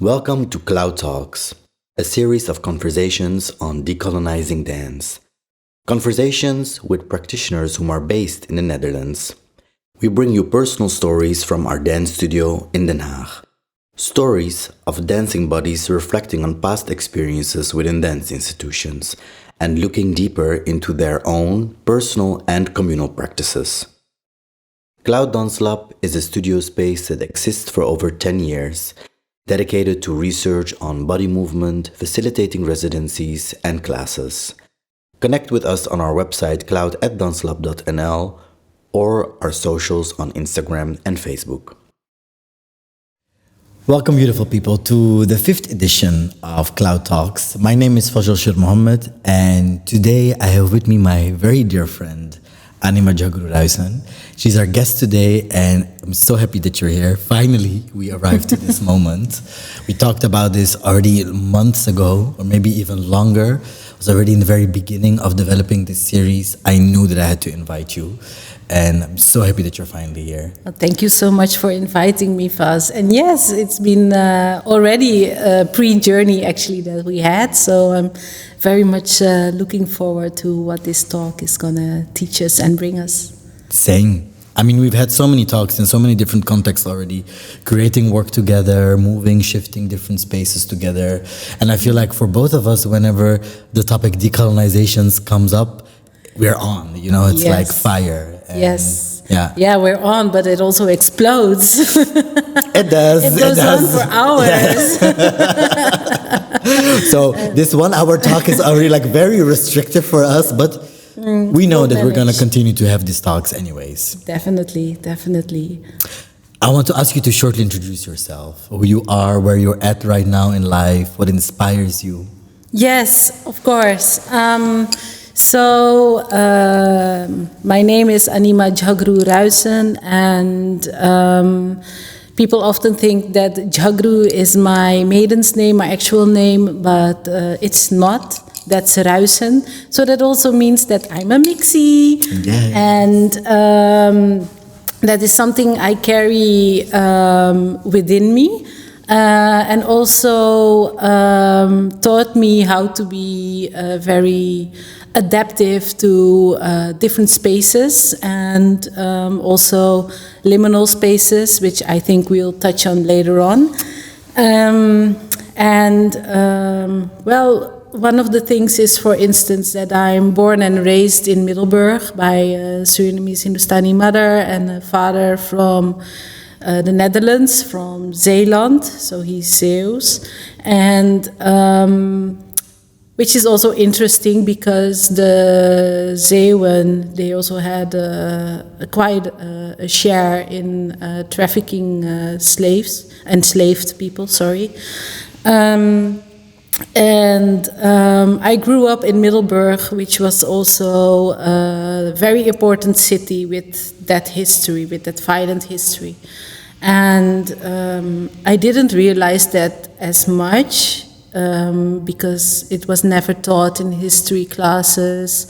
Welcome to Cloud Talks, a series of conversations on decolonizing dance. Conversations with practitioners whom are based in the Netherlands. We bring you personal stories from our dance studio in Den Haag. Stories of dancing bodies reflecting on past experiences within dance institutions and looking deeper into their own personal and communal practices. Cloud Danslab is a studio space that exists for over 10 years, dedicated to research on body movement, facilitating residencies and classes. Connect with us on our website cloud@danslab.nl or our socials on Instagram and Facebook. Welcome, beautiful people, to the 5th edition of Cloud Talks. My name is Fazle Shairmahomed, and today I have with me my very dear friend, Anima Jhagroe-Ruissen. She's our guest today, and I'm so happy that you're here. Finally, we arrived to this moment. We talked about this already months ago, or maybe even longer. It was already in the very beginning of developing this series. I knew that I had to invite you, and I'm so happy that you're finally here. Well, thank you so much for inviting me, Faz. And yes, it's been already a pre-journey actually that we had, so I'm very much looking forward to what this talk is going to teach us and bring us. Same. I mean, we've had so many talks in so many different contexts already, creating work together, moving, shifting different spaces together. And I feel like for both of us, whenever the topic decolonizations comes up, we're on, you know, it's like fire. And yes. Yeah, we're on, but it also explodes. It does. It goes on for hours. Yes. So this 1 hour talk is already like very restrictive for us, but we know that we're going to continue to have these talks anyways. Definitely. I want to ask you to shortly introduce yourself, who you are, where you're at right now in life, what inspires you. Yes, of course. My name is Anima Jhagroe-Ruissen, and people often think that Jhagroe is my maiden's name, my actual name, but it's not. That's Ruissen. So that also means that I'm a mixie. Yeah. And that is something I carry within me. And also taught me how to be very adaptive to different spaces and also liminal spaces, which I think we'll touch on later on. One of the things is, for instance, that I'm born and raised in Middelburg by a Surinamese Hindustani mother and a father from the Netherlands, from Zeeland, so he's Zeeuws, and which is also interesting because the Zeeuwen, they also had quite a share in trafficking enslaved people, I grew up in Middelburg, which was also a very important city with that history, with that violent history. And I didn't realize that as much because it was never taught in history classes.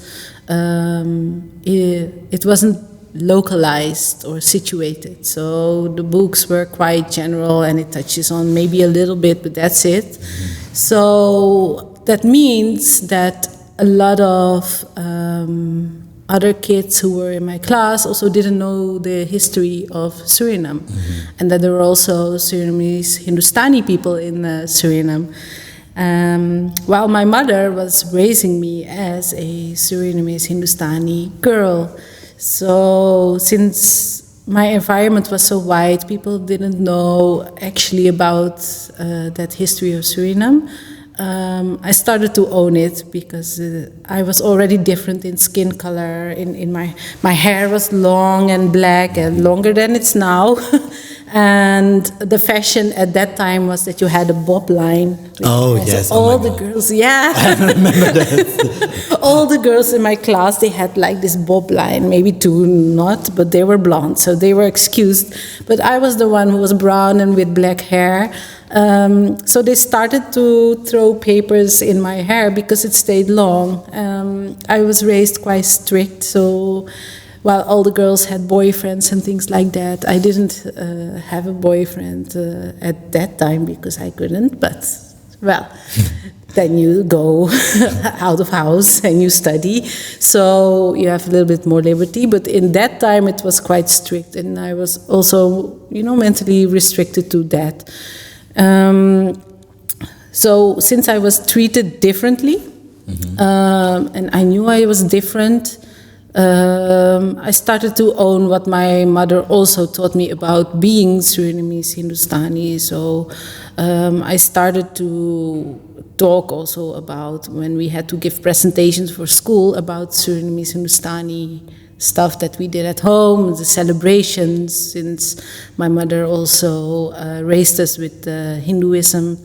It wasn't localized or situated. So the books were quite general and it touches on maybe a little bit, but that's it. Mm-hmm. So that means that a lot of other kids who were in my class also didn't know the history of Suriname, and that there were also Surinamese Hindustani people in Suriname. While my mother was raising me as a Surinamese Hindustani girl. So since my environment was so wide, people didn't know actually about that history of Suriname. I started to own it because I was already different in skin color. In my hair was long and black and longer than it's now. And the fashion at that time was that you had a bob line. Oh, yes. All the girls, yeah. I remember that. All the girls in my class, they had like this bob line, maybe two not, but they were blonde, so they were excused. But I was the one who was brown and with black hair. So they started to throw papers in my hair because it stayed long. I was raised quite strict, so while all the girls had boyfriends and things like that. I didn't have a boyfriend at that time because I couldn't, but, well, then you go out of house and you study, so you have a little bit more liberty. But in that time it was quite strict, and I was also, mentally restricted to that. So since I was treated differently, and I knew I was different, I started to own what my mother also taught me about being Surinamese Hindustani. So I started to talk also about when we had to give presentations for school about Surinamese Hindustani stuff that we did at home, the celebrations, since my mother also raised us with Hinduism.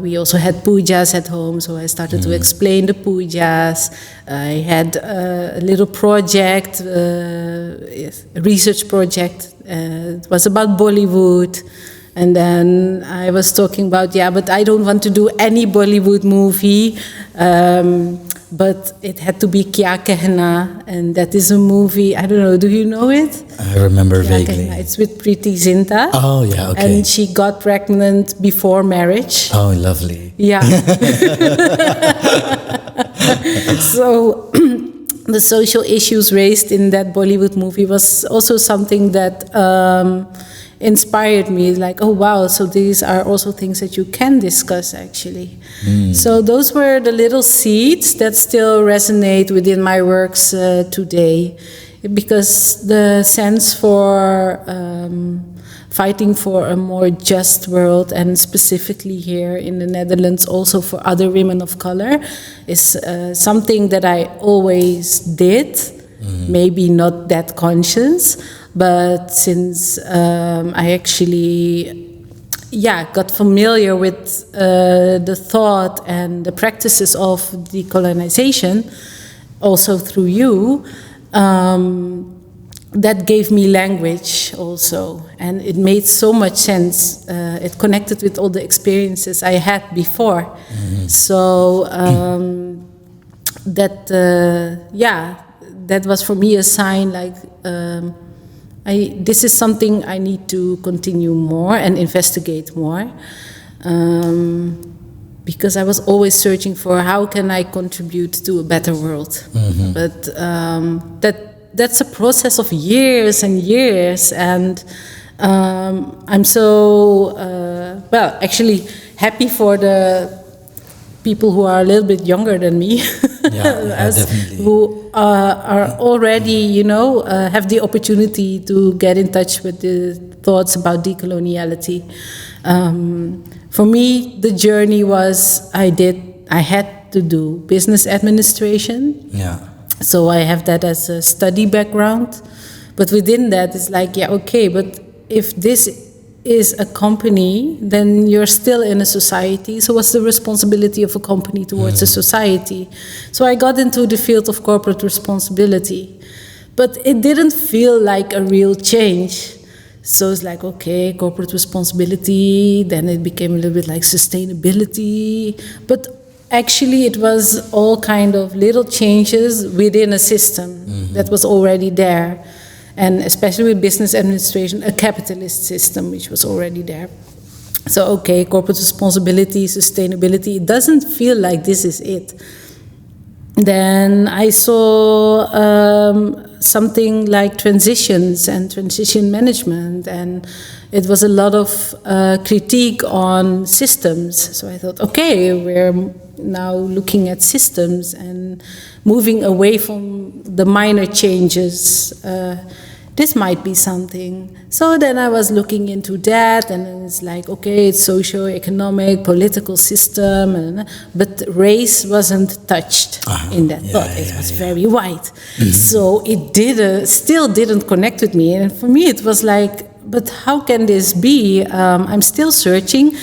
We also had pujas at home, so I started to explain the pujas. I had a little project, a research project. It was about Bollywood. And then I was talking about, but I don't want to do any Bollywood movie, but it had to be Kya Kehna, and that is a movie, I don't know, do you know it? I remember vaguely. Kehna. It's with Preeti Zinta. Oh, yeah, okay. And she got pregnant before marriage. Oh, lovely. Yeah. So the social issues raised in that Bollywood movie was also something that inspired me, like, oh wow, so these are also things that you can discuss actually. So those were the little seeds that still resonate within my works today, because the sense for fighting for a more just world, and specifically here in the Netherlands also for other women of color, is something that I always did, maybe not that conscious. But since I actually, got familiar with the thought and the practices of decolonization, also through you, that gave me language also. And it made so much sense. It connected with all the experiences I had before. So that was for me a sign, like, this is something I need to continue more and investigate more, because I was always searching for how can I contribute to a better world. But that's a process of years and years, and I'm so actually happy for the people who are a little bit younger than me, definitely. who are already, have the opportunity to get in touch with the thoughts about decoloniality. For me, the journey was I had to do business administration. So I have that as a study background. But within that, it's like, but if this is a company, then you're still in a society. So what's the responsibility of a company towards a society? So I got into the field of corporate responsibility. But it didn't feel like a real change. So it's like, okay, corporate responsibility, then it became a little bit like sustainability. But actually it was all kind of little changes within a system that was already there. And especially with business administration, a capitalist system which was already there. So, okay, corporate responsibility, sustainability, it doesn't feel like this is it. Then I saw something like transitions and transition management, and it was a lot of critique on systems. So I thought, okay, we're now looking at systems and moving away from the minor changes. This might be something. So then I was looking into that, and it's like, okay, it's socio-economic, political system, but race wasn't touched in that thought. It was very white. So it still didn't connect with me. And for me, it was like, but how can this be? I'm still searching.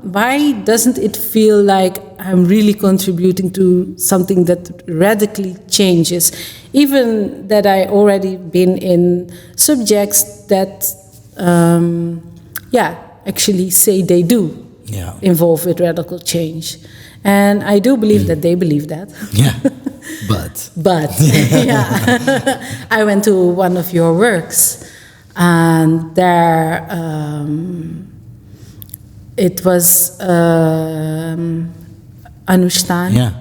Why doesn't it feel like I'm really contributing to something that radically changes? Even that I already been in subjects that, actually say they do involve with radical change. And I do believe that they believe that. But yeah, I went to one of your works, and there it was Anushthan.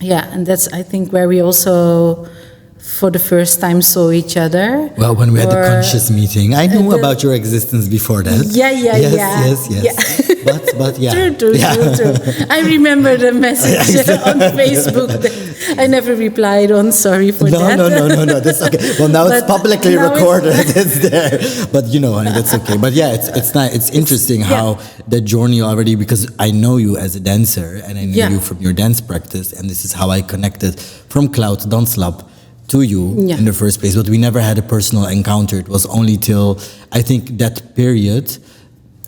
Yeah, and that's, I think, where we also for the first time saw each other. Well, when we had the conscious meeting, I knew about your existence before that. Yes. But yeah. True. I remember the message on Facebook that I never replied on. Sorry for that. No. That's okay. Well, now it's publicly recorded. It's there. But honey, that's okay. But yeah, it's nice. It's interesting how that journey already, because I know you as a dancer and I know you from your dance practice, and this is how I connected from Cloud danslab to you in the first place. But we never had a personal encounter. It was only till, I think, that period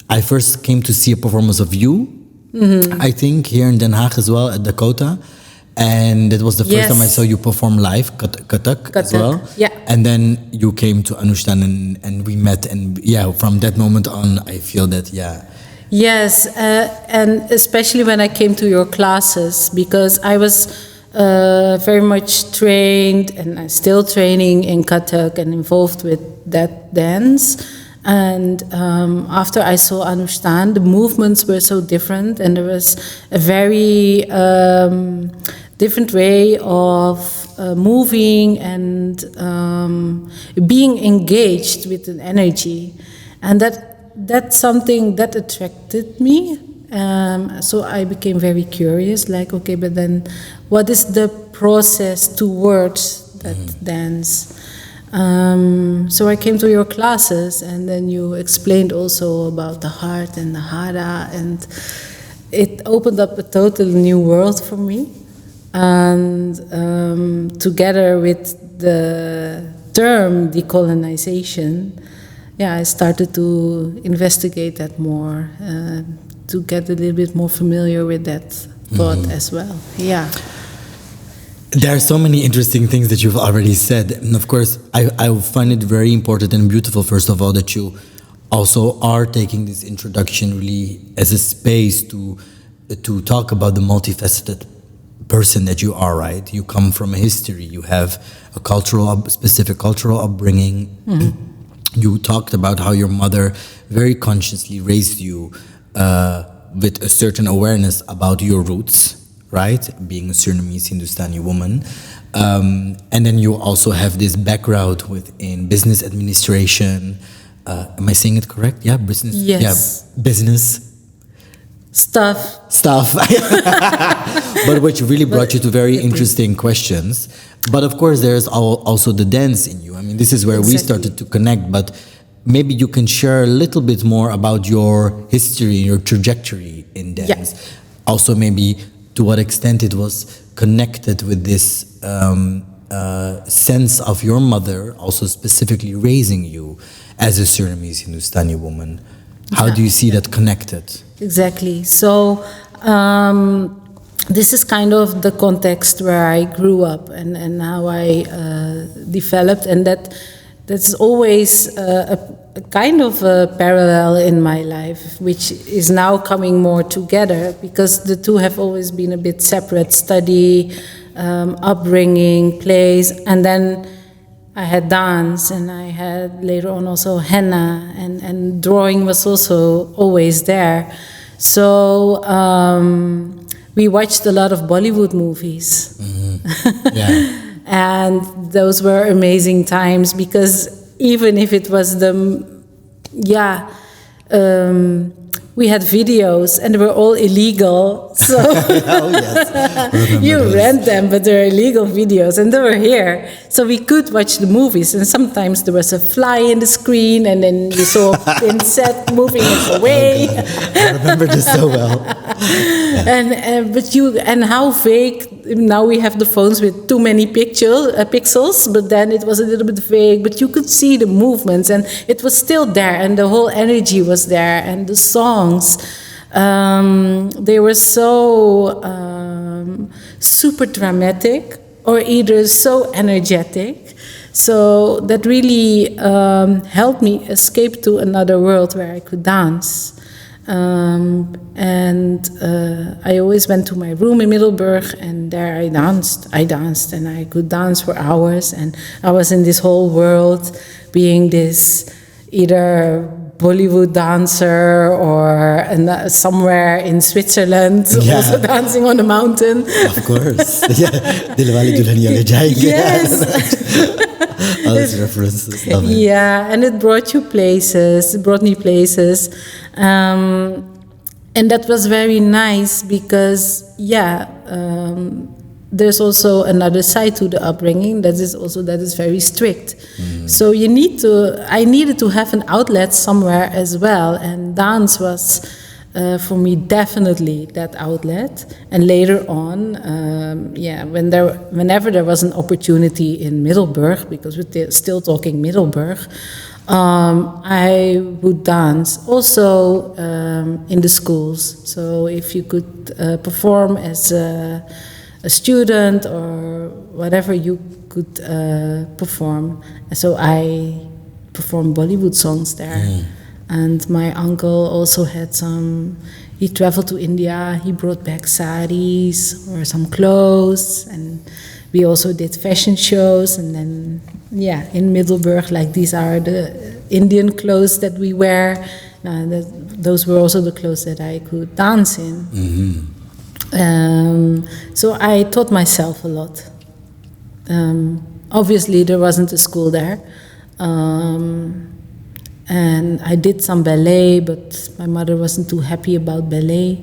I first came to see a performance of you, I think, here in Den Haag as well, at Dakota. And it was the first time I saw you perform live, Kathak as well. Yeah. And then you came to Anushthan and we met. And from that moment on, I feel that, Yes, and especially when I came to your classes, because I was very much trained, and I'm still training in Kathak and involved with that dance. And after I saw Anushthan, the movements were so different, and there was a very different way of moving and being engaged with an energy, and that's something that attracted me. So I became very curious, like, okay, but then what is the process towards that dance? So I came to your classes, and then you explained also about the heart and the hara, and it opened up a totally new world for me. And together with the term decolonization, I started to investigate that more, to get a little bit more familiar with that thought as well. Yeah. There are so many interesting things that you've already said. And of course, I find it very important and beautiful, first of all, that you also are taking this introduction really as a space to talk about the multifaceted person that you are, right? You come from a history, you have a specific cultural upbringing. You talked about how your mother very consciously raised you with a certain awareness about your roots, right? Being a Surinamese Hindustani woman. And then you also have this background within business administration. Am I saying it correct? Yeah, business. Yes. Yeah, business. Stuff. But which really brought you to very interesting questions. But of course, there's also the dance in you. I mean, this is where we started to connect, but maybe you can share a little bit more about your history, your trajectory in dance. Yeah. Also, maybe to what extent it was connected with this sense of your mother also specifically raising you as a Surinamese Hindustani woman. How do you see that connected? Exactly. So this is kind of the context where I grew up and how I developed, and that's always a kind of a parallel in my life, which is now coming more together, because the two have always been a bit separate: study, upbringing, plays, and then I had dance, and I had later on also henna, and drawing was also always there. So we watched a lot of Bollywood movies. Mm-hmm. Yeah. And those were amazing times, because even if it was we had videos and they were all illegal. So you rent them, but they're illegal videos, and they were here. So we could watch the movies, and sometimes there was a fly in the screen, and then you saw a insect moving it away. I remember this so well. Yeah. And how vague. Now we have the phones with too many pixels, but then it was a little bit vague. But you could see the movements, and it was still there, and the whole energy was there, and the songs. They were so super dramatic, or either so energetic. So that really helped me escape to another world where I could dance. I always went to my room in Middelburg, and there I danced, and I could dance for hours, and I was in this whole world, being this either Bollywood dancer or somewhere in Switzerland, also dancing on a mountain. Of course. Yeah. Dilwale Dulhaniya Le Jayenge. Yes. All those references. Yeah, and it brought me places. And that was very nice because, there's also another side to the upbringing that is very strict. So I needed to have an outlet somewhere as well, and dance was for me definitely that outlet. And later on, whenever there was an opportunity in Middelburg, because we're still talking Middelburg, I would dance also in the schools. So if you could perform as a student or whatever, you could perform. So I performed Bollywood songs there. And my uncle also had he traveled to India, he brought back saris or some clothes, and we also did fashion shows. And then, in Middelburg, like, these are the Indian clothes that we wear. Those were also the clothes that I could dance in. So I taught myself a lot. Obviously, there wasn't a school there. And I did some ballet, but my mother wasn't too happy about ballet,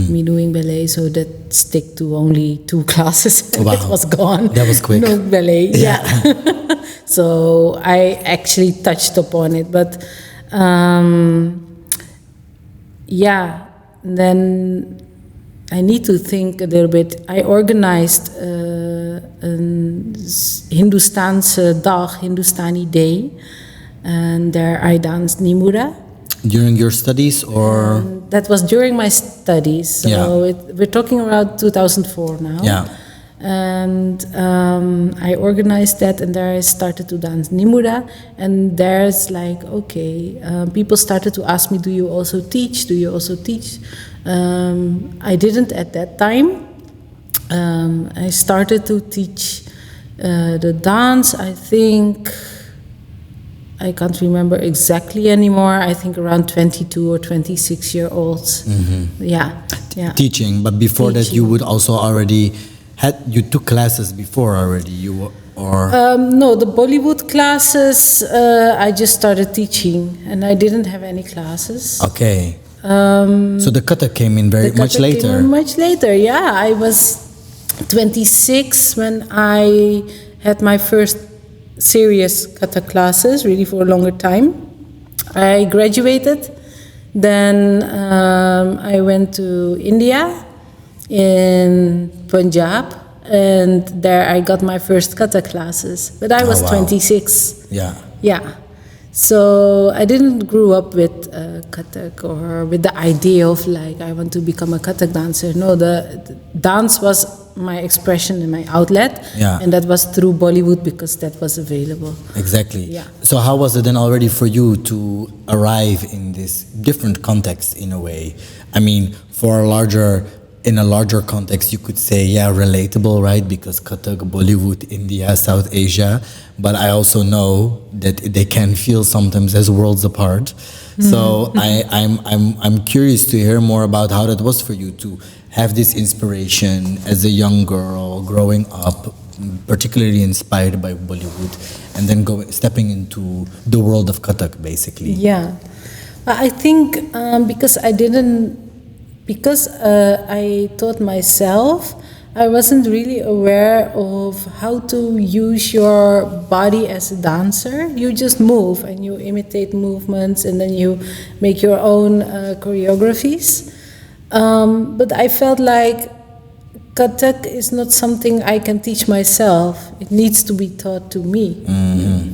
me doing ballet, so that stick to only 2 classes. And it was gone. That was quick. No ballet, So I actually touched upon it, but then I need to think a little bit. I organized a Hindustani day, and there I danced Nimura. During your studies, or? That was during my studies. So we're talking about 2004 now. Yeah. And I organized that, and there I started to dance Nimura. And there's like, people started to ask me, do you also teach? I didn't at that time. I started to teach the dance, I think, I can't remember exactly anymore. I think around 22 or 26 year olds. Teaching, but before that you would also already you took classes before already, no, the Bollywood classes, I just started teaching, and I didn't have any classes. Okay. So the Kathak came in much later. Much later, I was 26 when I had my first serious Kathak classes, really for a longer time. I graduated, then I went to India, in Punjab, and there I got my first Kathak classes. But I was 26. Yeah. So I didn't grow up with Kathak or with the idea of like I want to become a Kathak dancer. No, the dance was my expression and my outlet, and that was through Bollywood because that was available. Exactly. Yeah. So how was it then already for you to arrive in this different context in a way? I mean, in a larger context, you could say, relatable, right? Because Kathak, Bollywood, India, South Asia. But I also know that they can feel sometimes as worlds apart. So I'm curious to hear more about how that was for you to have this inspiration as a young girl growing up, particularly inspired by Bollywood, and then stepping into the world of Kathak, basically. Yeah, I think because I taught myself, I wasn't really aware of how to use your body as a dancer. You just move and you imitate movements, and then you make your own choreographies. But I felt like Kathak is not something I can teach myself. It needs to be taught to me,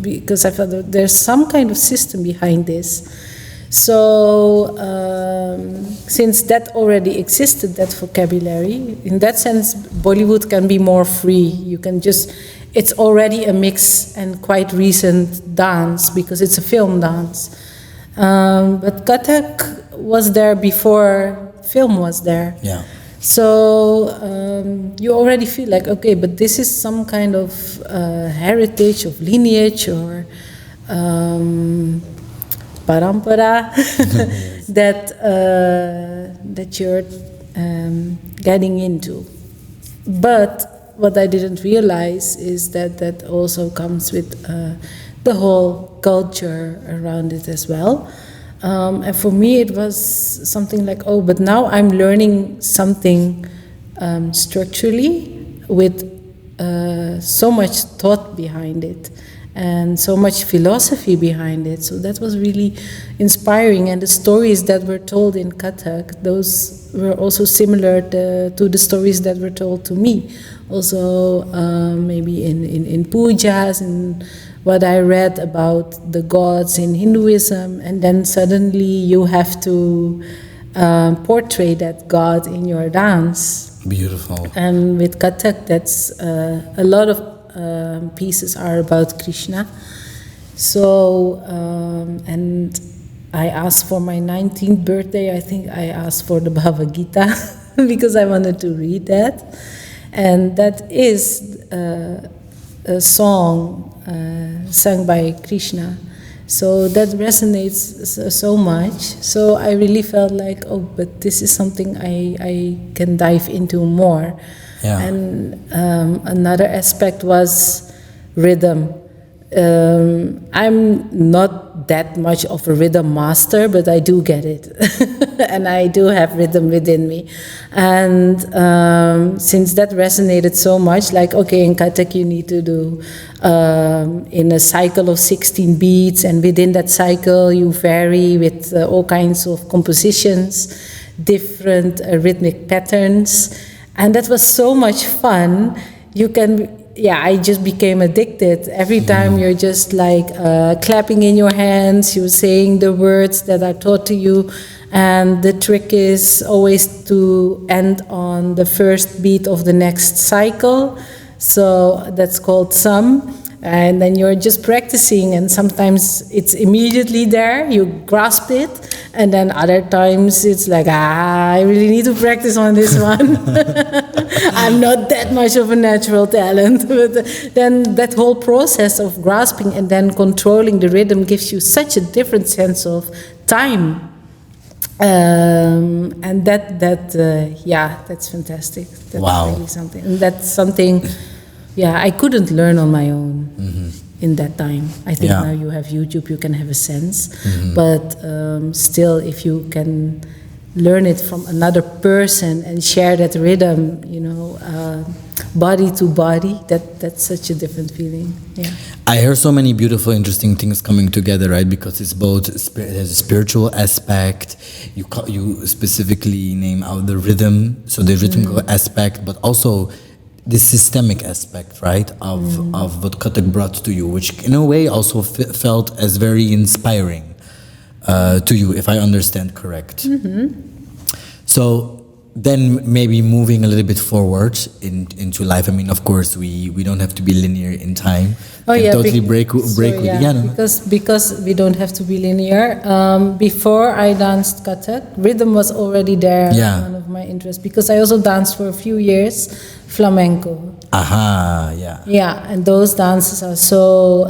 because I felt that there's some kind of system behind this. So since that already existed, that vocabulary, in that sense, Bollywood can be more free. You can it's already a mix and quite recent dance because it's a film dance. But Kathak was there before film was there. Yeah. So you already feel like, okay, but this is some kind of heritage, of lineage, or parampara that you're getting into. But what I didn't realize is that also comes with the whole culture around it as well. And for me, it was something like, oh, but now I'm learning something structurally with so much thought behind it and so much philosophy behind it. So that was really inspiring. And the stories that were told in Kathak, those were also similar to the stories that were told to me. Also, maybe in pujas and what I read about the gods in Hinduism, and then suddenly you have to portray that god in your dance. Beautiful. And with Kathak, that's a lot of pieces are about Krishna. So, and I asked for my 19th birthday, I think I asked for the Bhagavad Gita because I wanted to read that. And that is a song sung by Krishna. So that resonates so much. So I really felt like, oh, but this is something I can dive into more. Yeah. And another aspect was rhythm. I'm not that much of a rhythm master, but I do get it. And I do have rhythm within me. And since that resonated so much, like, okay, in Kathak you need to do in a cycle of 16 beats, and within that cycle you vary with all kinds of compositions, different rhythmic patterns. And that was so much fun. You can... Yeah, I just became addicted. Every time you're just like clapping in your hands, you're saying the words that are taught to you, and the trick is always to end on the first beat of the next cycle. So that's called sum. And then you're just practicing, and sometimes it's immediately there, you grasp it, and then other times it's like, I really need to practice on this one. I'm not that much of a natural talent, but then that whole process of grasping and then controlling the rhythm gives you such a different sense of time. And that's fantastic. That's Wow. really something. And that's something... Yeah, I couldn't learn on my own in that time. I think now you have YouTube, you can have a sense. But still, if you can learn it from another person and share that rhythm, you know, body to body, that's such a different feeling. Yeah. I hear so many beautiful, interesting things coming together, right? Because it's both, there's a spiritual aspect. You specifically name out the rhythm, so the rhythmical aspect, but also the systemic aspect, right, of what Kathak brought to you, which in a way also felt as very inspiring to you, if I understand correct. So then maybe moving a little bit forward into life. I mean, of course, we don't have to be linear in time. Oh yeah, totally break with because we don't have to be linear. Before I danced Kathak, rhythm was already there. Yeah. One of my interests, because I also danced for a few years flamenco. Aha, yeah. Yeah, and those dances are so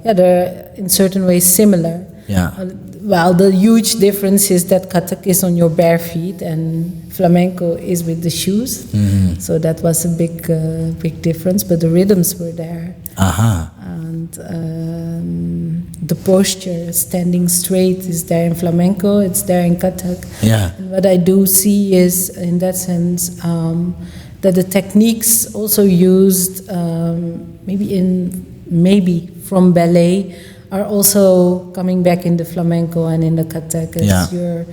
they're in certain ways similar. Yeah. Well, the huge difference is that Kathak is on your bare feet and flamenco is with the shoes. So that was a big difference, but the rhythms were there. Aha. And the posture, standing straight, is there in flamenco, it's there in Kathak. Yeah. And what I do see is, in that sense, that the techniques also used maybe from ballet are also coming back in the flamenco and in the Kathak, as you're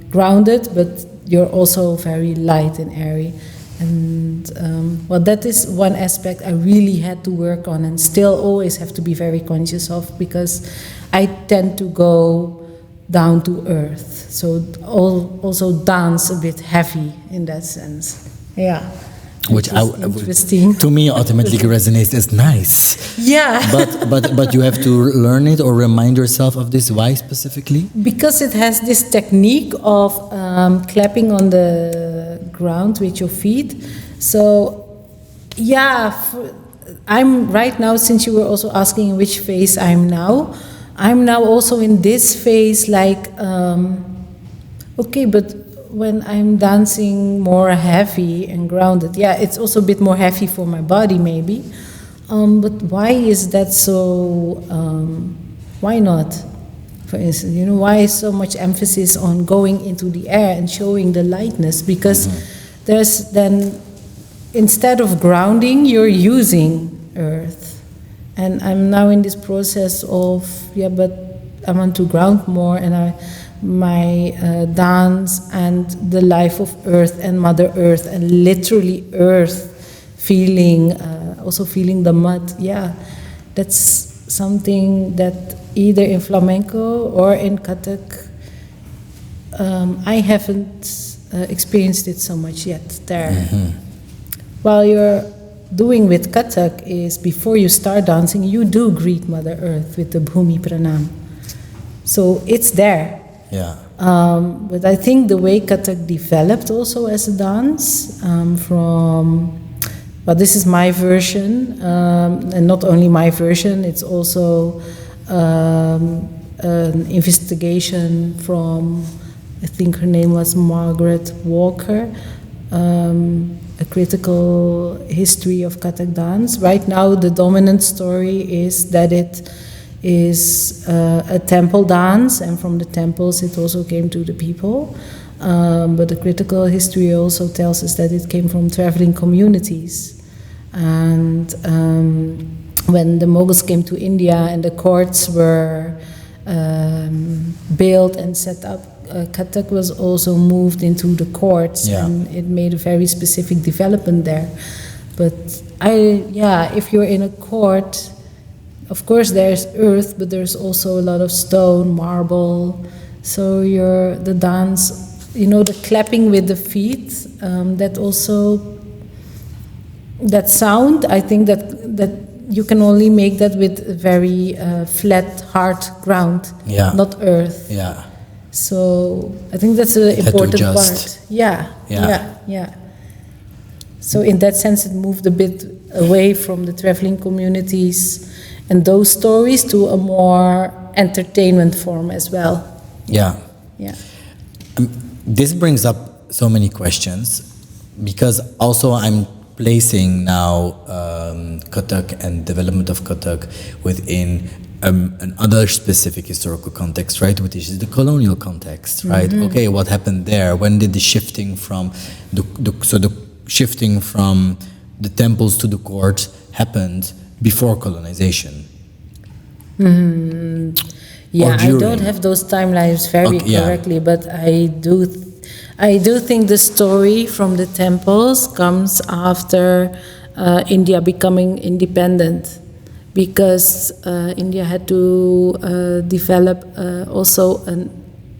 grounded, but you're also very light and airy. And that is one aspect I really had to work on, and still always have to be very conscious of, because I tend to go down to earth. So also dance a bit heavy in that sense. Yeah. which interesting. To me automatically resonates as nice. Yeah. But you have to learn it or remind yourself of this. Why specifically? Because it has this technique of clapping on the ground with your feet. So, yeah, I'm right now, since you were also asking in which phase I'm now also in this phase, like, okay, but when I'm dancing more heavy and grounded, yeah, it's also a bit more heavy for my body maybe. But why is that so, why not? For instance, why is so much emphasis on going into the air and showing the lightness? Because there's then, instead of grounding, you're using earth. And I'm now in this process of, but I want to ground more, and my dance and the life of earth and Mother Earth, and literally earth, also feeling the mud. Yeah, that's something that either in flamenco or in Kathak, I haven't experienced it so much yet there. While you're doing with Kathak is, before you start dancing, you do greet Mother Earth with the Bhumi Pranam. So it's there. Yeah. But I think the way Kathak developed also as a dance, this is my version, and not only my version, it's also an investigation from, I think her name was Margaret Walker, a critical history of Kathak dance. Right now, the dominant story is that it is a temple dance, and from the temples it also came to the people. But the critical history also tells us that it came from traveling communities. And when the Mughals came to India and the courts were built and set up, Kathak was also moved into the courts, and it made a very specific development there. But if you're in a court, of course there's earth, but there's also a lot of stone, marble. So the dance, the clapping with the feet, that sound, I think that you can only make that with a very flat, hard ground, not earth. Yeah. So I think that's an important part. Yeah. So in that sense, it moved a bit away from the traveling communities and those stories to a more entertainment form as well. Yeah. Yeah. This brings up so many questions, because also I'm placing now Kathak and development of Kathak within another specific historical context, right? Which is the colonial context, right? Mm-hmm. Okay, what happened there? When did the shifting from the shifting from the temples to the court happened before colonization? Mm-hmm. Yeah, I don't have those timelines very correctly, but I do think the story from the temples comes after India becoming independent, because India had to develop also an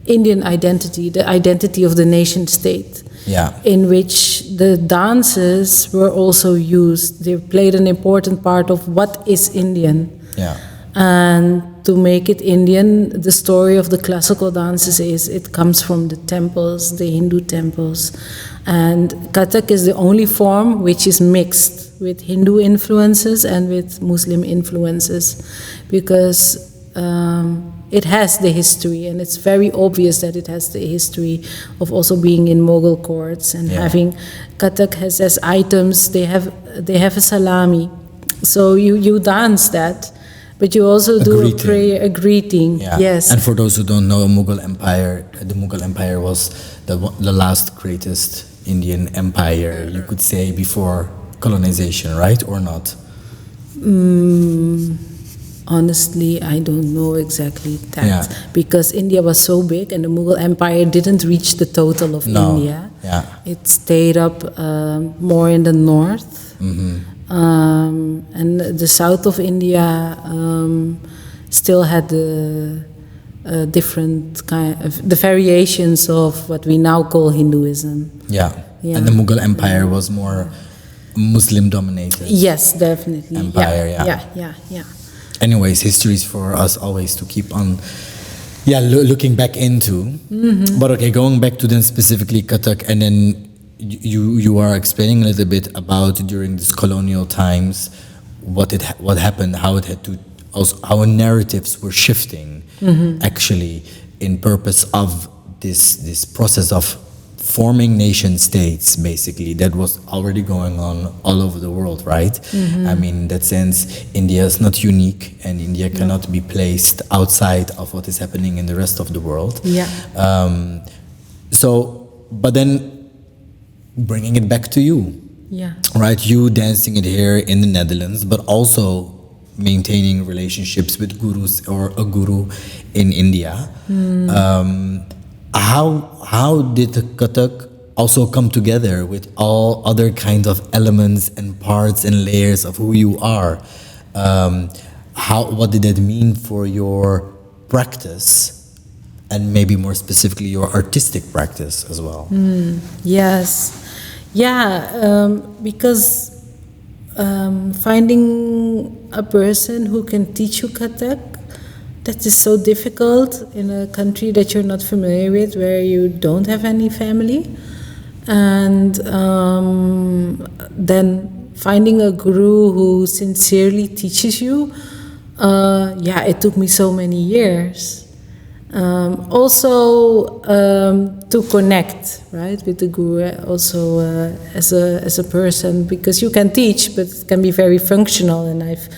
Indian identity, the identity of the nation state, in which the dances were also used. They played an important part of what is Indian. And to make it Indian, the story of the classical dances is it comes from the temples, the Hindu temples. And Kathak is the only form which is mixed with Hindu influences and with Muslim influences, because it has the history, and it's very obvious that it has the history of also being in Mughal courts and having Kathak has as items, they have a salami. So you dance that. But you also do a prayer, a greeting. Yes. And for those who don't know, the Mughal Empire was the last greatest Indian empire, you could say, before colonization, right, or not? Honestly, I don't know exactly that, because India was so big, and the Mughal Empire didn't reach the total of India. It stayed up more in the north. Mm-hmm. And the south of India still had the different kind of the variations of what we now call Hinduism. And the Mughal Empire was more Muslim-dominated Yes, definitely. empire. Yeah. Anyways, history is for us always to keep on, looking back into. But okay, going back to then specifically Kathak, and then you are explaining a little bit about during these colonial times what happened, how it had to also how narratives were shifting actually in purpose of this process of forming nation states, basically, that was already going on all over the world, right? I mean, in that sense, India is not unique, and India cannot be placed outside of what is happening in the rest of the world. But then bringing it back to you, right? You dancing it here in the Netherlands, but also maintaining relationships with gurus or a guru in India. How did the Kathak also come together with all other kinds of elements and parts and layers of who you are? What did that mean for your practice, and maybe more specifically your artistic practice as well? Yes. Because finding a person who can teach you Kathak, that is so difficult in a country that you're not familiar with, where you don't have any family. And then finding a guru who sincerely teaches you, it took me so many years. Also to connect, right, with the guru, also as a person, because you can teach, but it can be very functional, and I've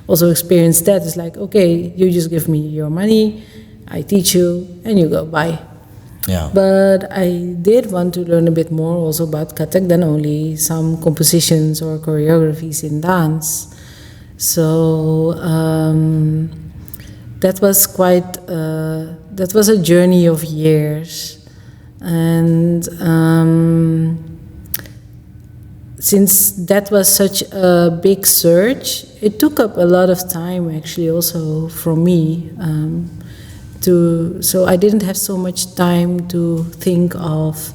also experienced that. It's like, okay, you just give me your money, I teach you, and you go, bye. But I did want to learn a bit more also about Kathak than only some compositions or choreographies in dance. So that was a journey of years. And since that was such a big search, it took up a lot of time actually also from me. So I didn't have so much time to think of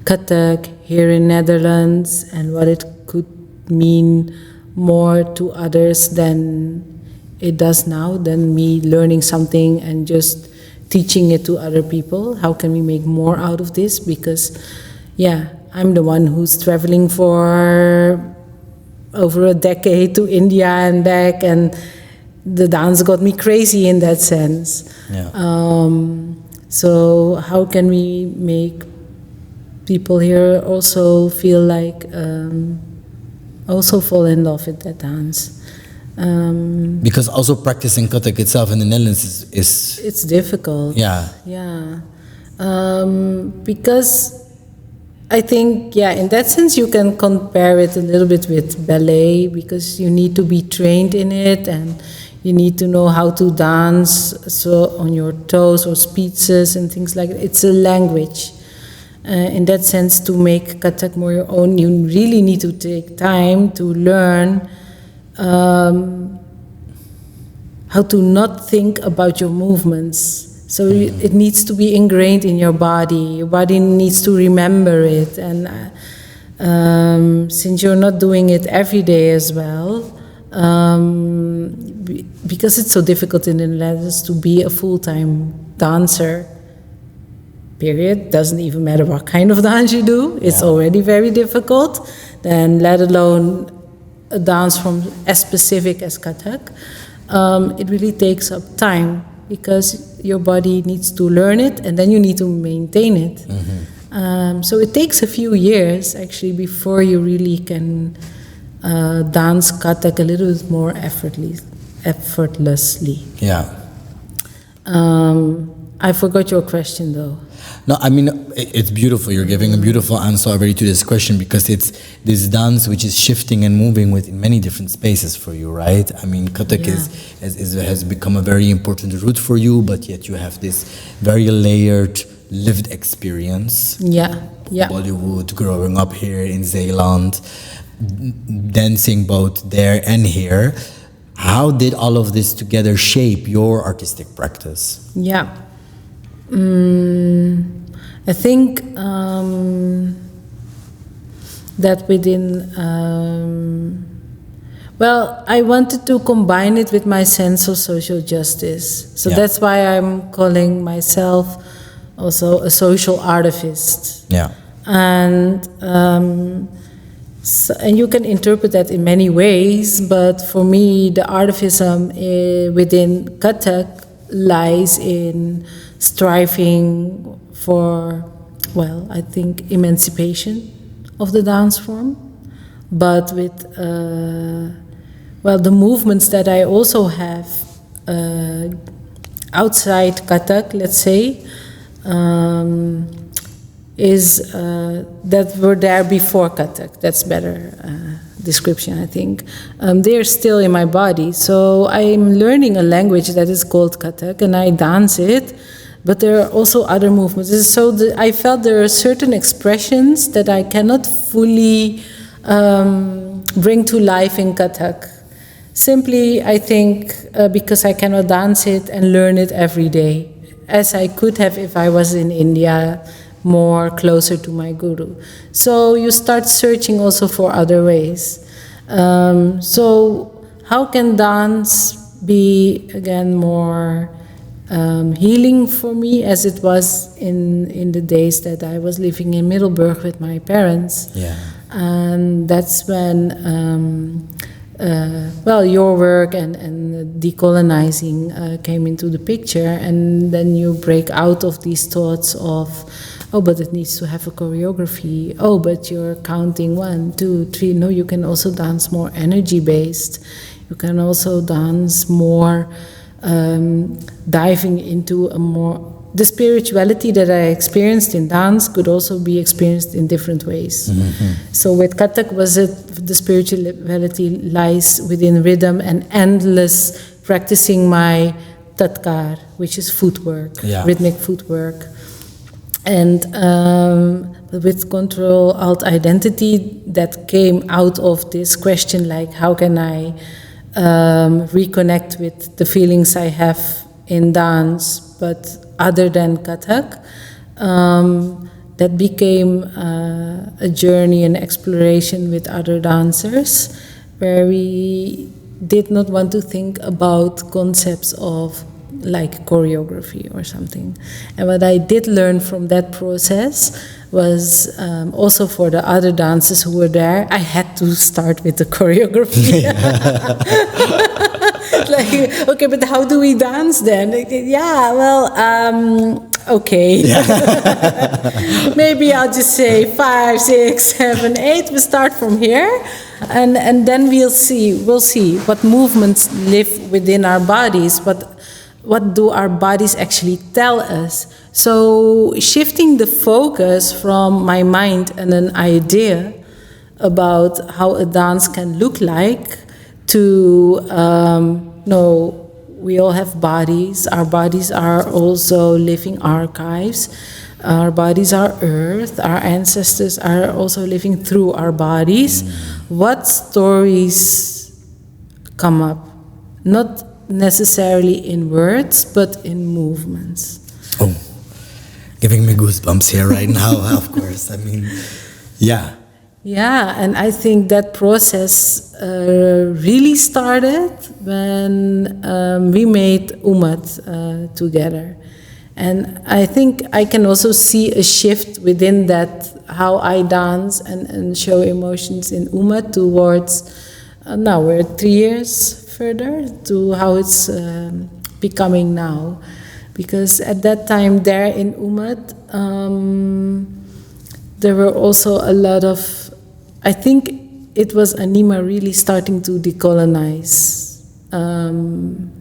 Kathak here in Netherlands and what it could mean more to others than it does now, than me learning something and just teaching it to other people. How can we make more out of this? Because, I'm the one who's traveling for over a decade to India and back, and the dance got me crazy in that sense. So how can we make people here also feel like, also fall in love with that dance? Because also practicing Kathak itself in the Netherlands is it's difficult. Because I think, in that sense you can compare it a little bit with ballet, because you need to be trained in it and you need to know how to dance so on your toes or spitzes and things like that. It's a language. In that sense, to make Kathak more your own, you really need to take time to learn how to not think about your movements. So it needs to be ingrained in your body. Your body needs to remember it. And since you're not doing it every day as well, because it's so difficult in the Netherlands to be a full-time dancer, period. Doesn't even matter what kind of dance you do. It's already very difficult. Then let alone a dance from as specific as Kathak. It really takes up time, because your body needs to learn it and then you need to maintain it. So it takes a few years actually before you really can dance Kathak a little bit more effortlessly. I forgot your question though. No, I mean, it's beautiful. You're giving a beautiful answer already to this question, because it's this dance which is shifting and moving within many different spaces for you, right? I mean, Kathak has become a very important route for you, but yet you have this very layered lived experience. Bollywood, growing up here in Zeeland, dancing both there and here. How did all of this together shape your artistic practice? I think that within, well, I wanted to combine it with my sense of social justice. So that's why I'm calling myself also a social artivist. Yeah. And and you can interpret that in many ways, but for me, the artivism within Kathak lies in striving for, well, I think emancipation of the dance form, but with, well, the movements that I also have outside Kathak, let's say, is that were there before Kathak. That's better description, I think. They're still in my body. So I'm learning a language that is called Kathak, and I dance it, but there are also other movements. So I felt there are certain expressions that I cannot fully bring to life in Kathak. Simply, I think, because I cannot dance it and learn it every day, as I could have if I was in India, more closer to my guru. So you start searching also for other ways. So how can dance be, again, more healing for me, as it was in the days that I was living in Middelburg with my parents? Yeah. And that's when well, your work and decolonizing came into the picture, and then you break out of these thoughts of, oh, but it needs to have a choreography. Oh, but you're counting 1, 2, 3. No, you can also dance more energy-based. You can also dance more diving into a more... The spirituality that I experienced in dance could also be experienced in different ways. Mm-hmm. So with Kathak, the spirituality lies within rhythm and endless practicing my tatkar, which is footwork, rhythmic footwork. And with control alt identity, that came out of this question, like, how can I reconnect with the feelings I have in dance, but other than Kathak? That became a journey and exploration with other dancers, where we did not want to think about concepts of like choreography or something. And what I did learn from that process was also for the other dancers who were there, I had to start with the choreography. Like, okay, but how do we dance then? Yeah, well, okay. Maybe I'll just say 5, 6, 7, 8. We start from here, and then we'll see what movements live within our bodies. What do our bodies actually tell us? So shifting the focus from my mind and an idea about how a dance can look like to, no, we all have bodies. Our bodies are also living archives. Our bodies are earth. Our ancestors are also living through our bodies. What stories come up? Not necessarily in words, but in movements. Oh, giving me goosebumps here right now, of course. I mean, yeah. Yeah, and I think that process really started when we made Umat together. And I think I can also see a shift within that, how I dance and show emotions in Umat towards, now we're 3 years further to how it's becoming now. Because at that time there in Umat, there were also a lot of, I think it was Anima really starting to decolonize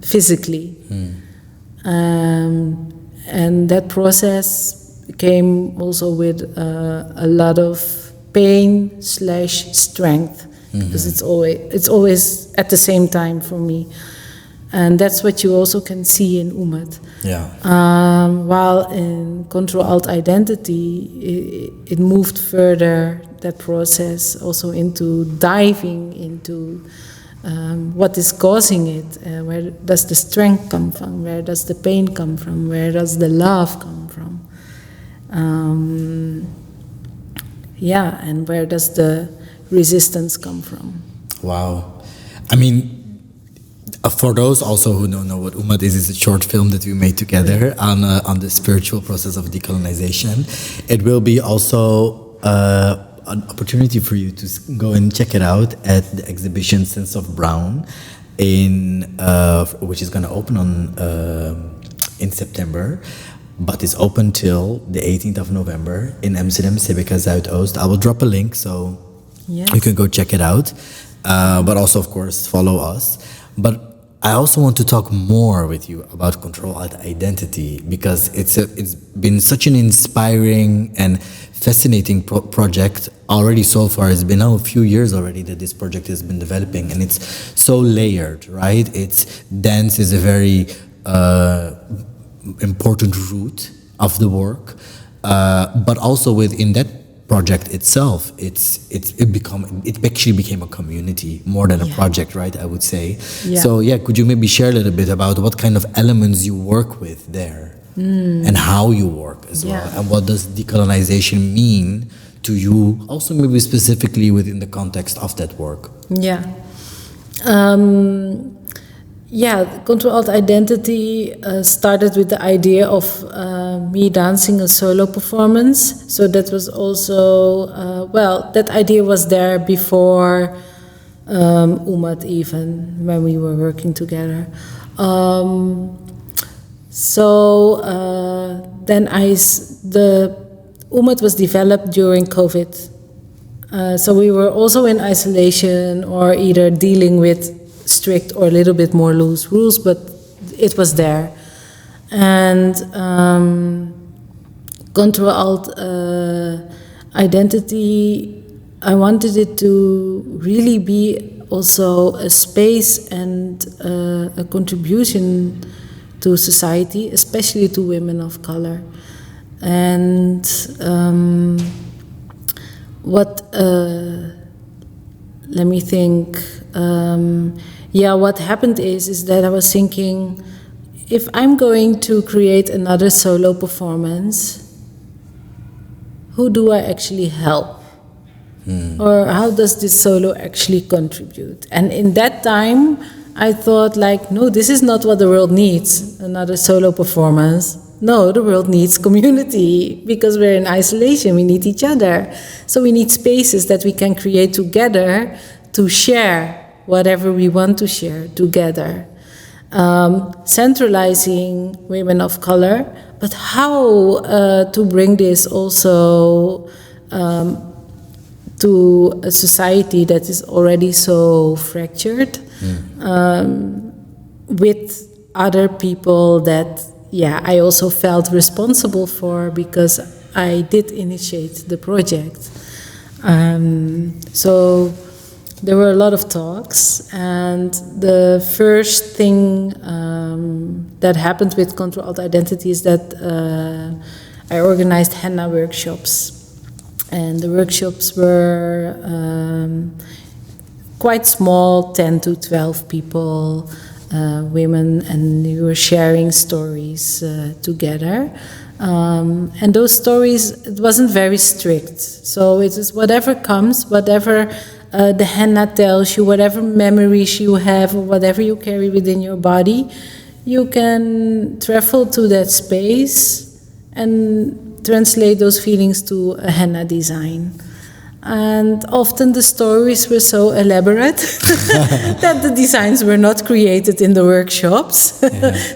physically. And that process came also with a lot of pain / strength, because it's always at the same time for me. And that's what you also can see in Umat. Yeah. While in Control Alt Identity, it moved further, that process, also into diving into what is causing it. Where does the strength come from? Where does the pain come from? Where does the love come from? yeah, and where does the resistance come from? Wow. I mean, for those also who don't know what Umad is, it's a short film that we made together on the spiritual process of decolonization. It will be also an opportunity for you to go and check it out at the exhibition Sense of Brown, which is going to open in September, but it's open till the 18th of November in Amsterdam, Civica Zuidoost. I will drop a link so you can go check it out, but also, of course, follow us. But I also want to talk more with you about Control Alt Identity, because it's been such an inspiring and fascinating project already so far. It's been now a few years already that this project has been developing, and it's so layered, right? Dance is a very important root of the work, but also within that project itself, it actually became a community more than a project, right? I would say. Yeah. So could you maybe share a little bit about what kind of elements you work with there, and how you work as well, and what does decolonization mean to you? Also, maybe specifically within the context of that work. Control Alt Identity started with the idea of me dancing a solo performance. So that was also, that idea was there before Umad, even when we were working together. Then Umad was developed during COVID. So we were also in isolation or either dealing with strict or a little bit more loose rules, but it was there. And Control Alt Identity, I wanted it to really be also a space and a contribution to society, especially to women of color. And let me think. What happened is that I was thinking, if I'm going to create another solo performance, who do I actually help? Or how does this solo actually contribute? And in that time, I thought no, this is not what the world needs, another solo performance. No, the world needs community, because we're in isolation, we need each other. So we need spaces that we can create together to share whatever we want to share together. Centralizing women of color, but how to bring this also to a society that is already so fractured, with other people that I also felt responsible for, because I did initiate the project. So there were a lot of talks, and the first thing that happened with Control Alt Identity is that I organized henna workshops. And the workshops were quite small, 10 to 12 people, women, and we were sharing stories together. And those stories, it wasn't very strict. So it is whatever comes, whatever the henna tells you, whatever memories you have, or whatever you carry within your body, you can travel to that space and translate those feelings to a henna design. And often the stories were so elaborate that the designs were not created in the workshops.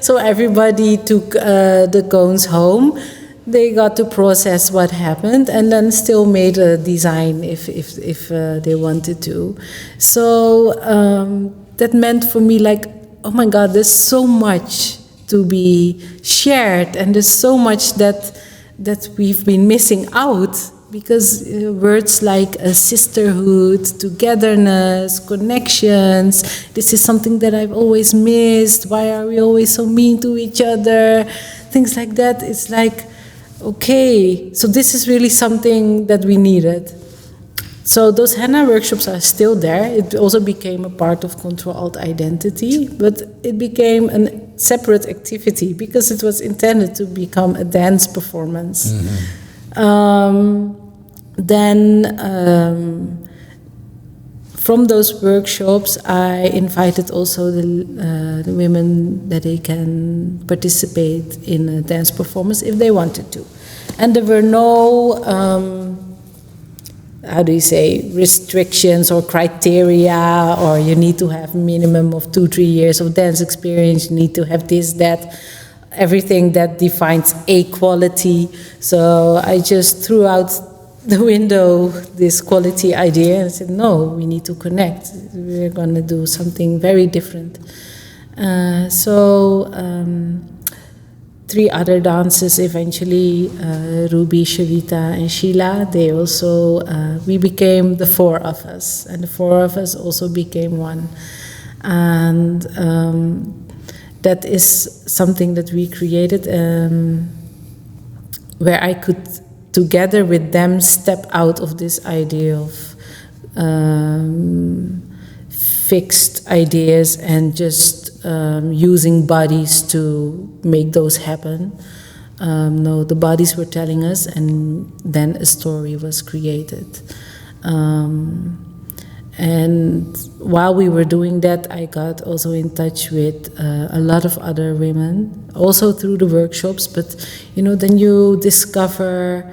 So everybody took the cones home. They got to process what happened and then still made a design if they wanted to. So that meant for me oh my God, there's so much to be shared, and there's so much that we've been missing out, because words like sisterhood, togetherness, connections, this is something that I've always missed. Why are we always so mean to each other? Things like that. It's okay, so this is really something that we needed. So those henna workshops are still there. It also became a part of Control Alt Identity, but it became a separate activity because it was intended to become a dance performance. then from those workshops, I invited also the women that they can participate in a dance performance if they wanted to. And there were no, how do you say, restrictions or criteria, or you need to have a minimum of 2-3 years of dance experience, you need to have this, that, everything that defines a quality. So I just threw out the window this quality idea and said, no, we need to connect. We're going to do something very different. So 3 other dancers eventually, Ruby, Shavita, and Sheila, they also, we became the 4 of us. And the 4 of us also became one. And that is something that we created where I could, together with them, step out of this idea of fixed ideas and just using bodies to make those happen. No, the bodies were telling us, and then a story was created. And while we were doing that, I got also in touch with a lot of other women, also through the workshops. But, you know, then you discover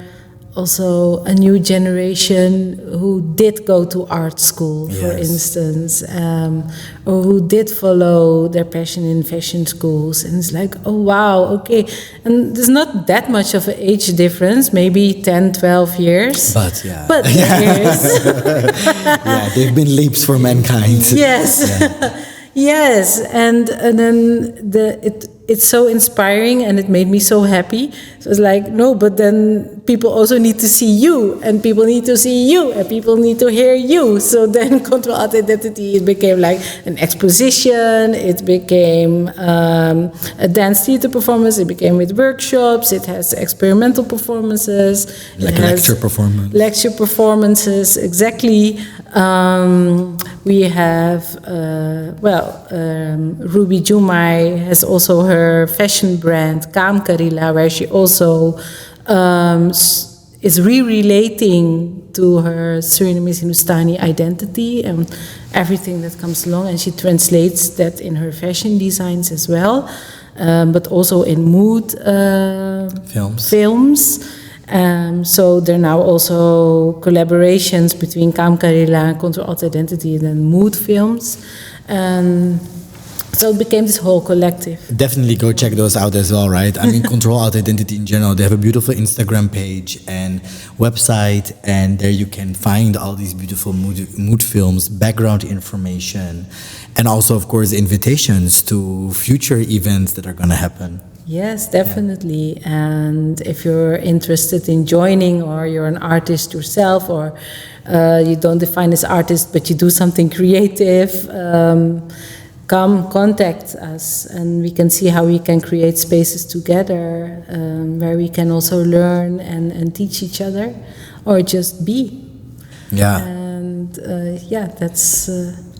also a new generation who did go to art school, for instance, or who did follow their passion in fashion schools. And it's like, oh, wow, okay. And there's not that much of an age difference, maybe 10, 12 years. But, yeah. But there is. Yeah, they've been leaps for mankind. Yes. Yeah. Yes, and then it's so inspiring, and it made me so happy. So it's like, no, but then people also need to see you, and people need to see you, and people need to hear you. So then Control Alt Identity, it became like an exposition, it became a dance theater performance, it became with workshops, it has experimental performances. Like lecture performance. Lecture performances, exactly. We have, Ruby Jumai has also her fashion brand, Kaam Karila, where she also is re-relating to her Surinamese Hindustani identity and everything that comes along, and she translates that in her fashion designs as well, but also in mood films. So there are now also collaborations between Kaam Karila and Control Alt Identity and then mood films. So it became this whole collective. Definitely go check those out as well, right? I mean, Control Alt Identity in general, they have a beautiful Instagram page and website, and there you can find all these beautiful mood films, background information, and also, of course, invitations to future events that are going to happen. Yes, definitely. Yeah. And if you're interested in joining, or you're an artist yourself, or you don't define as artist, but you do something creative, come contact us, and we can see how we can create spaces together where we can also learn and teach each other, or just be. Yeah. And that's...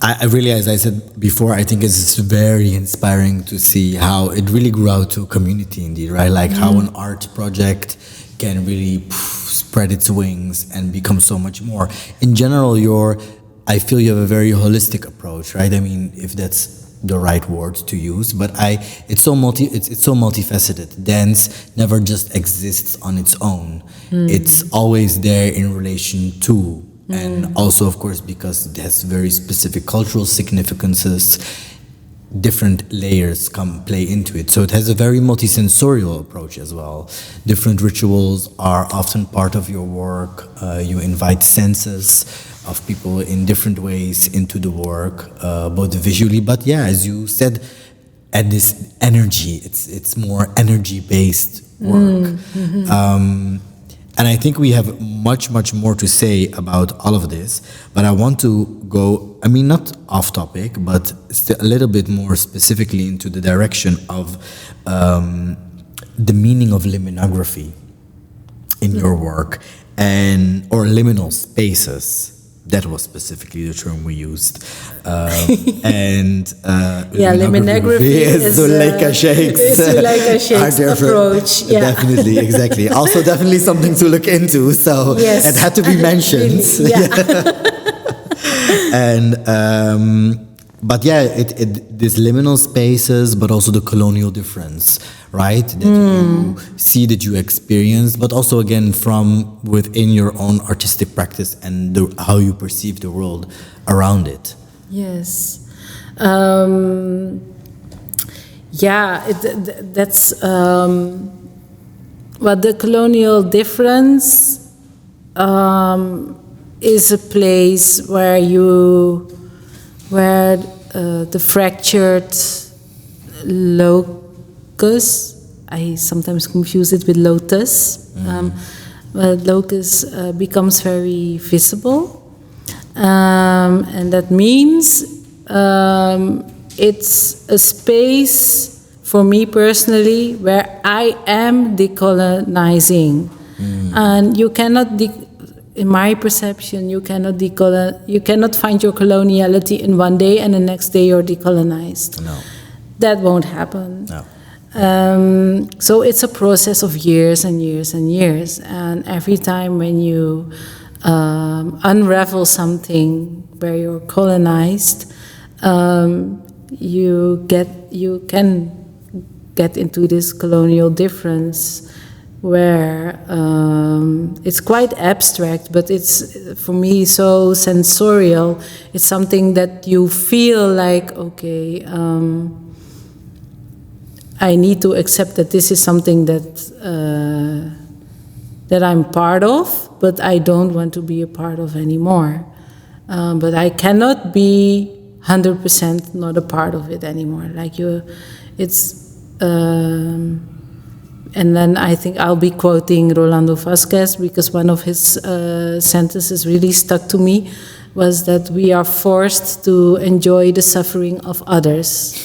I really, as I said before, I think it's very inspiring to see how it really grew out to a community indeed, right? Like how an art project can really spread its wings and become so much more. In general, I feel you have a very holistic approach, right? I mean, if that's the right word to use, but it's so multifaceted. Dance never just exists on its own. It's always there in relation to, and also, of course, because it has very specific cultural significances, different layers play into it. So it has a very multisensorial approach as well. Different rituals are often part of your work. You invite senses of people in different ways into the work, both visually, but yeah, as you said, at this energy, it's more energy-based work. And I think we have much more to say about all of this, but I want to go, I mean, not off topic, but a little bit more specifically into the direction of the meaning of liminography in your work, or liminal spaces, That was specifically the term we used. And liminography is Zuleika Sheikh's approach. Yeah. Definitely, exactly. Also, definitely something to look into. So it had to be mentioned. Really, yeah. And but yeah, these liminal spaces, but also the colonial difference, right? That you see, that you experience, but also again from within your own artistic practice and how you perceive the world around it. Yes. That's what the colonial difference is a place where the fractured locus, I sometimes confuse it with lotus, locus becomes very visible, and that means it's a space for me personally where I am decolonizing, and you cannot in my perception, you cannot find your coloniality in one day and the next day you're decolonized. No. That won't happen. No. So it's a process of years and years and years. And every time when you unravel something where you're colonized, you can get into this colonial difference where it's quite abstract, but it's, for me, so sensorial. It's something that you feel like, okay, I need to accept that this is something that I'm part of, but I don't want to be a part of anymore. But I cannot be 100% not a part of it anymore. And then I think I'll be quoting Rolando Vazquez, because one of his sentences really stuck to me, was that we are forced to enjoy the suffering of others.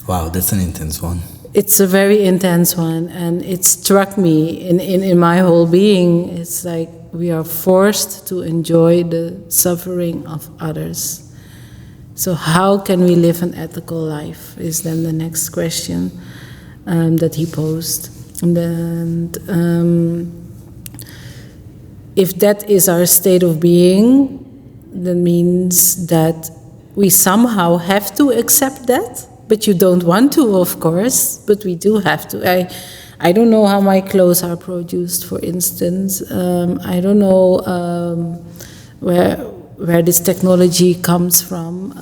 Wow, that's an intense one. It's a very intense one, and it struck me in my whole being. It's like we are forced to enjoy the suffering of others. So how can we live an ethical life is then the next question that he posed. And if that is our state of being, that means that we somehow have to accept that. But you don't want to, of course, but we do have to. I don't know how my clothes are produced, for instance. I don't know where this technology comes from.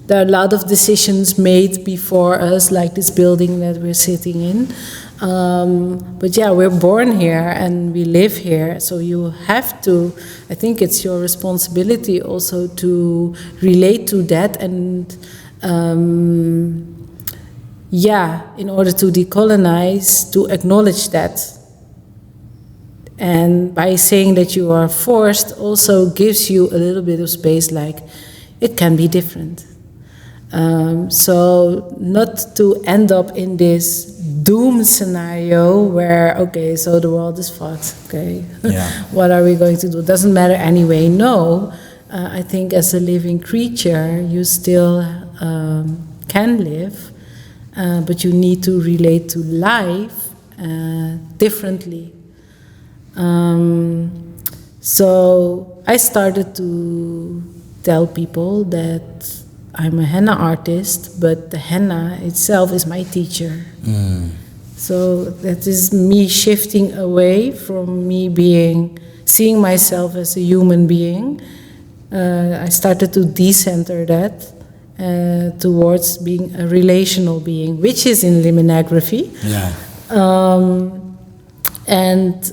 There are a lot of decisions made before us, like this building that we're sitting in. But yeah, we're born here and we live here, so you have to, I think it's your responsibility also to relate to that and in order to decolonize, to acknowledge that. And by saying that you are forced also gives you a little bit of space, like it can be different. So not to end up in this doom scenario where, okay, so the world is fucked, okay, what are we going to do? It doesn't matter anyway. No, I think as a living creature, you still can live, but you need to relate to life differently. So I started to tell people that I'm a henna artist, but the henna itself is my teacher. So that is me shifting away from me seeing myself as a human being. I started to decenter that towards being a relational being, which is in liminography. And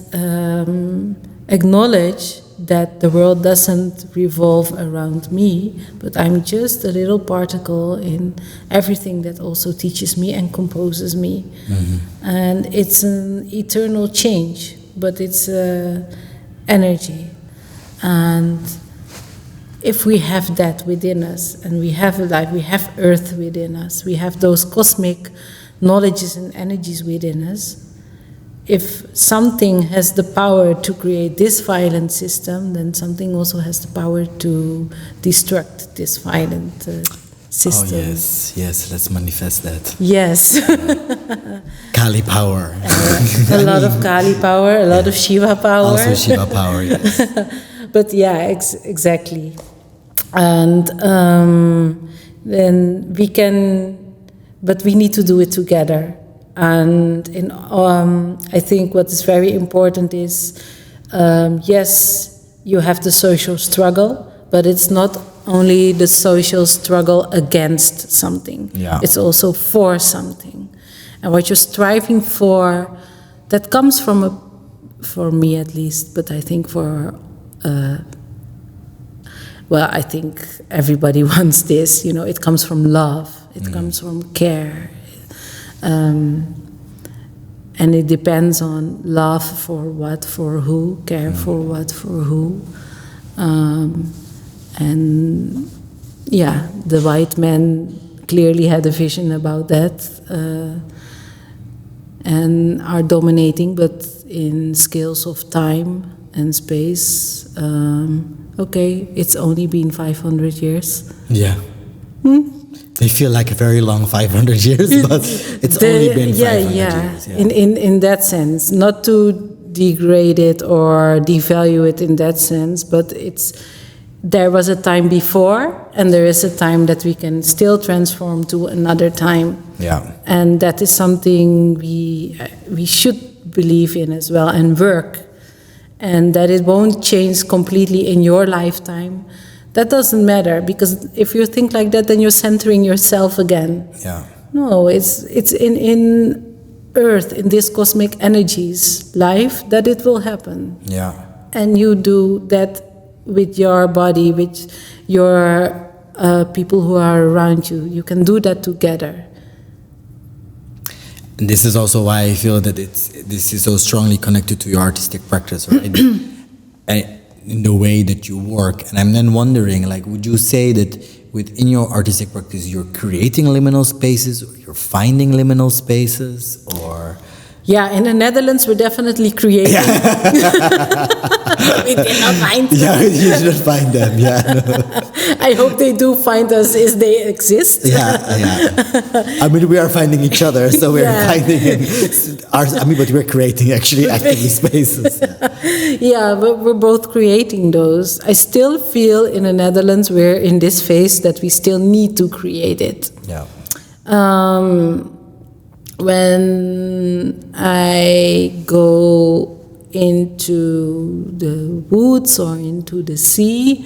acknowledge that the world doesn't revolve around me, but I'm just a little particle in everything that also teaches me and composes me. And it's an eternal change, but it's energy. And if we have that within us, and we have life, we have earth within us, we have those cosmic knowledges and energies within us, if something has the power to create this violent system, then something also has the power to destruct this violent system. Oh yes, let's manifest that. Yes. Kali power. A lot of Kali power, a lot of Shiva power. Also Shiva power, yes. But yeah, exactly. And then we can, but we need to do it together. And I think what is very important is, yes, you have the social struggle, but it's not only the social struggle against something. Yeah. It's also for something. And what you're striving for, that comes from for me at least, but I think I think everybody wants this, it comes from love, it comes from care. And it depends on love for what, for who, care for what, for who. And yeah, the white man clearly had a vision about that and are dominating, but in scales of time and space. Okay, it's only been 500 years. Yeah. They feel like a very long 500 years, but it's only been 500 years. Yeah. In that sense, not to degrade it or devalue it in that sense, but there was a time before, and there is a time that we can still transform to another time. Yeah. And that is something we should believe in as well and work. And that it won't change completely in your lifetime. That doesn't matter, because if you think like that, then you're centering yourself again. Yeah. No, it's in Earth, in this cosmic energies life, that it will happen. Yeah. And you do that with your body, with your people who are around you. You can do that together. And this is also why I feel that this is so strongly connected to your artistic practice, right? In the way that you work. And I'm then wondering, would you say that within your artistic practice, you're creating liminal spaces, or you're finding liminal spaces, or... Yeah, in the Netherlands, we're definitely creating. Yeah. We did not find them. Yeah, you should find them, yeah. No. I hope they do find us if they exist. Yeah. I mean, we are finding each other, so we're finding but we're creating actually actively spaces. Yeah, but we're both creating those. I still feel in the Netherlands we're in this phase that we still need to create it. Yeah. When I go into the woods or into the sea,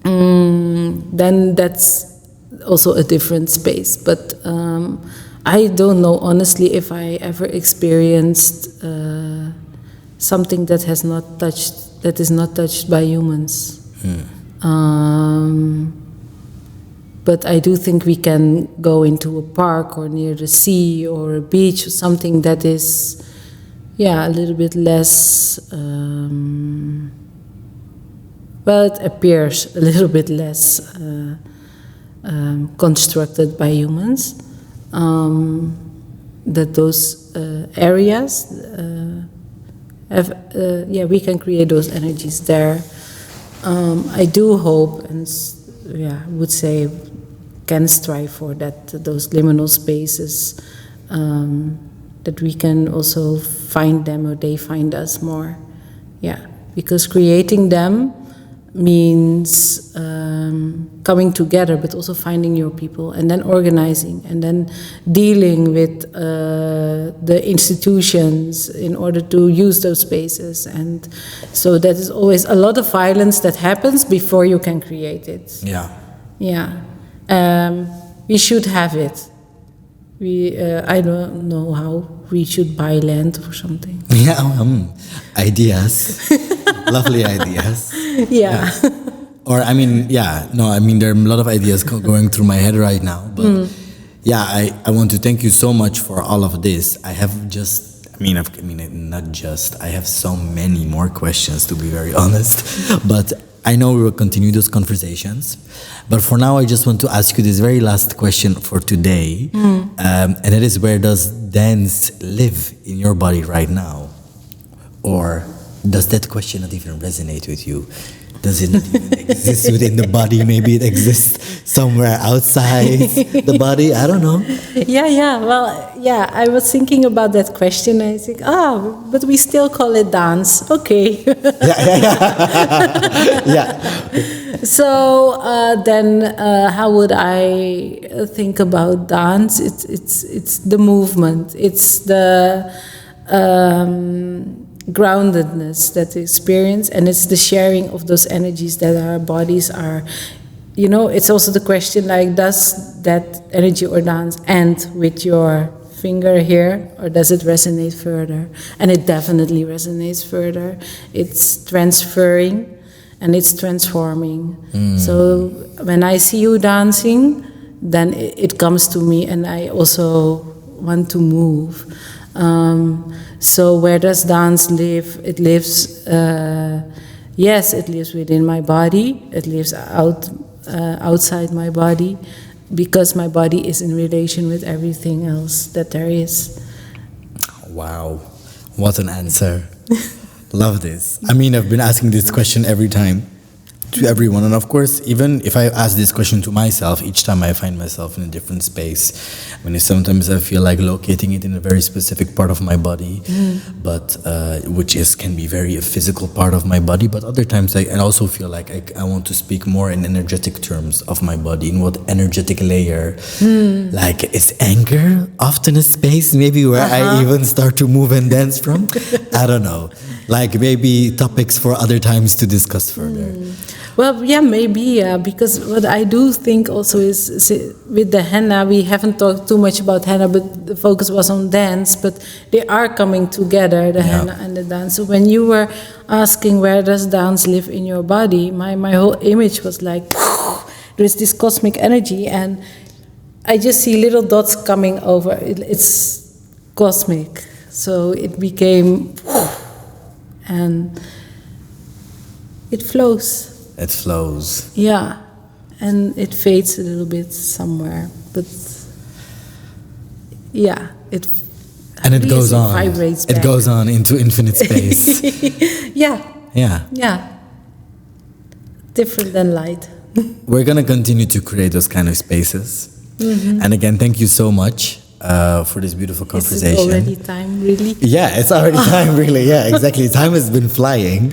then that's also a different space. But I don't know, honestly, if I ever experienced something that is not touched by humans. But I do think we can go into a park or near the sea or a beach or something that is, a little bit less, it appears a little bit less constructed by humans. That those areas, we can create those energies there. I do hope and would say can strive for that, those liminal spaces, that we can also find them or they find us more. Yeah, because creating them means coming together, but also finding your people and then organizing and then dealing with the institutions in order to use those spaces. And so that is always a lot of violence that happens before you can create it. Yeah. Yeah. We should have it. I don't know how we should buy land or something. Yeah, ideas. Lovely ideas. Yeah. Or, I mean, there are a lot of ideas going through my head right now. But, I want to thank you so much for all of this. I have I have so many more questions, to be very honest. But I know we will continue those conversations, but for now, I just want to ask you this very last question for today, and it is: where does dance live in your body right now, or does that question not even resonate with you? Does it not even exist within the body? Maybe it exists somewhere outside the body. I don't know. Yeah. Well, yeah, I was thinking about that question. I think, but we still call it dance. Okay. Yeah. So then, how would I think about dance? It's the movement. It's the groundedness that we experience, and it's the sharing of those energies that our bodies are. It's also the question, like, does that energy or dance end with your finger here, or does it resonate further? And it definitely resonates further. It's transferring and it's transforming. So when I see you dancing, then it comes to me, and I also want to move. So where does dance live? It lives, yes, it lives within my body. It lives outside my body, because my body is in relation with everything else that there is. Wow, what an answer. Love this. I mean, I've been asking this question every time to everyone, and of course, even if I ask this question to myself, each time I find myself in a different space. I mean, sometimes I feel like locating it in a very specific part of my body, but which can be very a physical part of my body. But other times I also feel like I want to speak more in energetic terms of my body, in what energetic layer. Like, is anger often a space maybe where I even start to move and dance from? I don't know. Like, maybe topics for other times to discuss further. Well, yeah, maybe, because what I do think also is with the henna, we haven't talked too much about henna, but the focus was on dance, but they are coming together, the henna and the dance. So when you were asking where does dance live in your body, my whole image was like, there's this cosmic energy, and I just see little dots coming over. It's cosmic. So it became, and it flows. It flows. Yeah, and it fades a little bit somewhere, but yeah, it goes on. Vibrates back. It goes on into infinite space. Yeah. Yeah. Different than light. We're gonna continue to create those kind of spaces. And again, thank you so much for this beautiful conversation. Is it already time, really? Yeah, it's already time, really. Yeah, exactly. Time has been flying.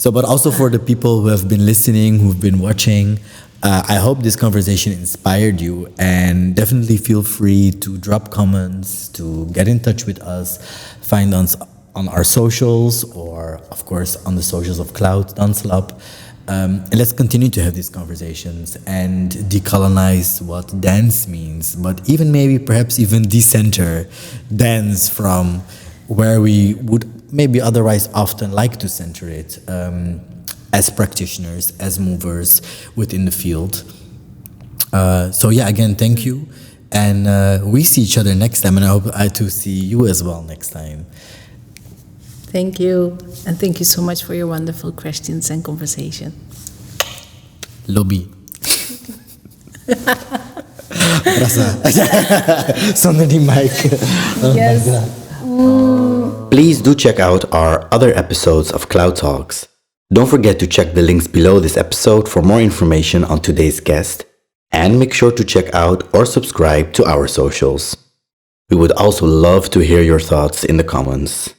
So, but also for the people who have been listening, who've been watching, I hope this conversation inspired you, and definitely feel free to drop comments, to get in touch with us, find us on our socials, or of course on the socials of Cloud danslab. And let's continue to have these conversations and decolonize what dance means, but even maybe perhaps even decenter dance from where we would maybe otherwise often like to center it, as practitioners, as movers within the field. So yeah, again, thank you. And we see each other next time, and I hope to see you as well next time. Thank you. And thank you so much for your wonderful questions and conversation. Lobby. Zonder die mic. Yes. Please do check out our other episodes of Cloud Talks. Don't forget to check the links below this episode for more information on today's guest, and make sure to check out or subscribe to our socials. We would also love to hear your thoughts in the comments.